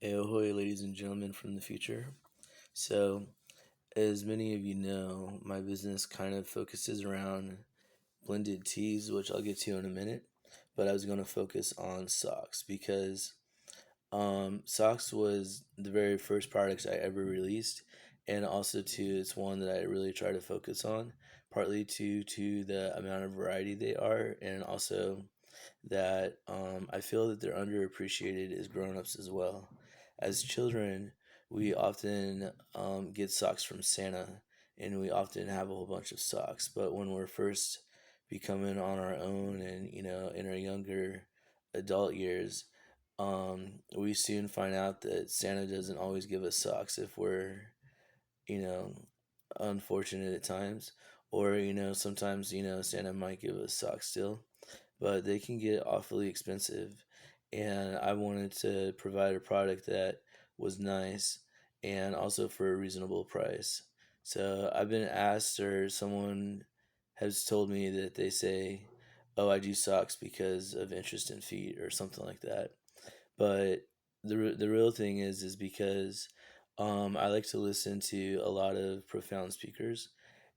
Ahoy, ladies and gentlemen from the future. So, as many of you know, my business kind of focuses around blended teas, which I'll get to in a minute. But I was going to focus on socks because socks was the very first product I ever released, and also too, it's one that I really try to focus on, partly to the amount of variety they are, and also that I feel that they're underappreciated as grown-ups as well. As children, we often get socks from Santa, and we often have a whole bunch of socks. But when we're first becoming on our own, and in our younger adult years, we soon find out that Santa doesn't always give us socks if we're you know unfortunate at times, or sometimes Santa might give us socks still, but they can get awfully expensive. And I wanted to provide a product that was nice and also for a reasonable price. So I've been asked, or someone has told me that they say, "Oh, I do socks because of interest in feet," or something like that. But the real thing is because I like to listen to a lot of profound speakers,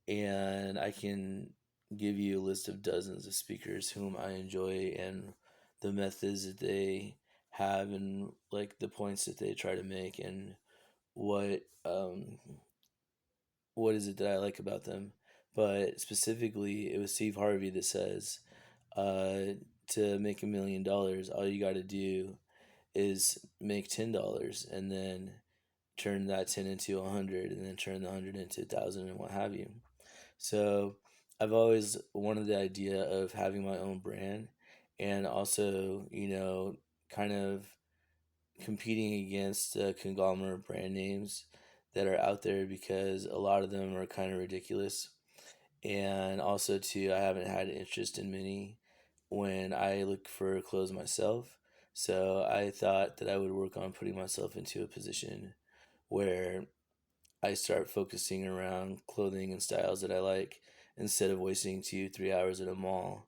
and I can give you a list of dozens of speakers whom I enjoy and the methods that they have, and like the points that they try to make, and what um what is it that I like about them. But specifically, it was Steve Harvey that says, to make $1 million, all you got to do is make $10, and then turn that 10 into 100, and then turn the 100 into 1,000, and what have you. So I've always wanted the idea of having my own brand, and also, kind of competing against conglomerate brand names that are out there, because a lot of them are kind of ridiculous. And also, too, I haven't had interest in many when I look for clothes myself. So I thought that I would work on putting myself into a position where I start focusing around clothing and styles that I like, instead of wasting 2, 3 hours at a mall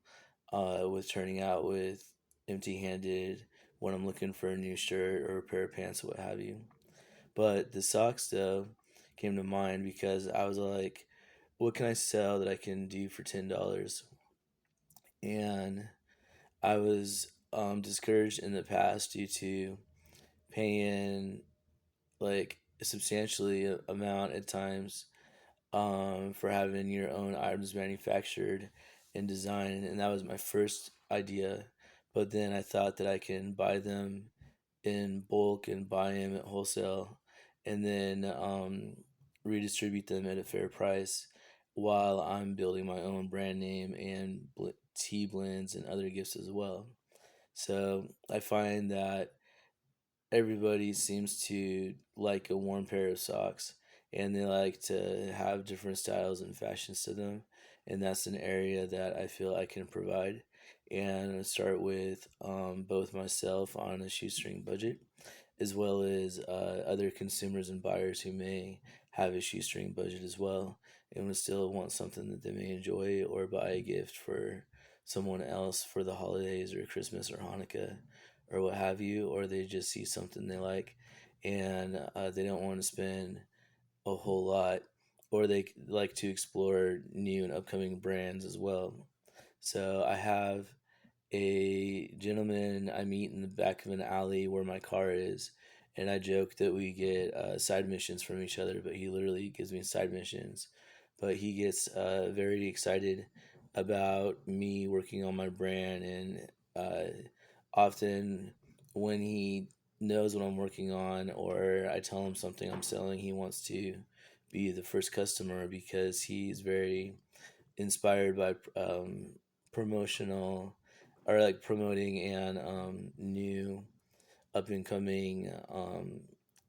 with turning out with empty handed when I'm looking for a new shirt or a pair of pants or what have you. But the socks, though, came to mind because I was like, what can I sell that I can do for $10? And I was discouraged in the past due to paying like a substantially amount at times for having your own items manufactured and designed, and that was my first idea. But then I thought that I can buy them in bulk and buy them at wholesale, and then redistribute them at a fair price while I'm building my own brand name and tea blends and other gifts as well. So I find that everybody seems to like a warm pair of socks, and they like to have different styles and fashions to them, and that's an area that I feel I can provide. And I start with both myself on a shoestring budget, as well as other consumers and buyers who may have a shoestring budget as well, and would still want something that they may enjoy or buy a gift for someone else for the holidays or Christmas or Hanukkah or what have you, or they just see something they like, and they don't want to spend a whole lot, or they like to explore new and upcoming brands as well. So I have a gentleman I meet in the back of an alley where my car is, and I joke that we get side missions from each other, but he literally gives me side missions. But he gets very excited about me working on my brand, and often when he knows what I'm working on, or I tell him something I'm selling, he wants to be the first customer because he's very inspired by promotional, or like promoting and new up and coming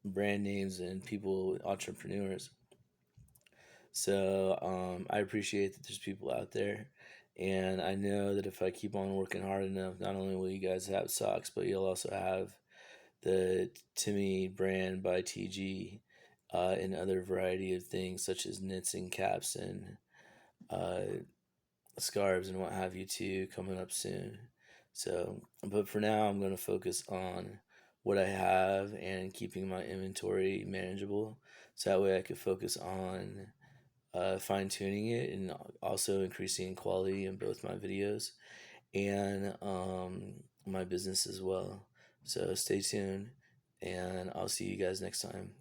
brand names and people, entrepreneurs. So I appreciate that there's people out there, and I know that if I keep on working hard enough, not only will you guys have socks, but you'll also have the Timmy brand by TG, and other variety of things such as knits and caps and uh, scarves and what have you too coming up soon. So, but for now, I'm going to focus on what I have and keeping my inventory manageable, so that way I could focus on fine tuning it and also increasing quality in both my videos and my business as well. So stay tuned, and I'll see you guys next time.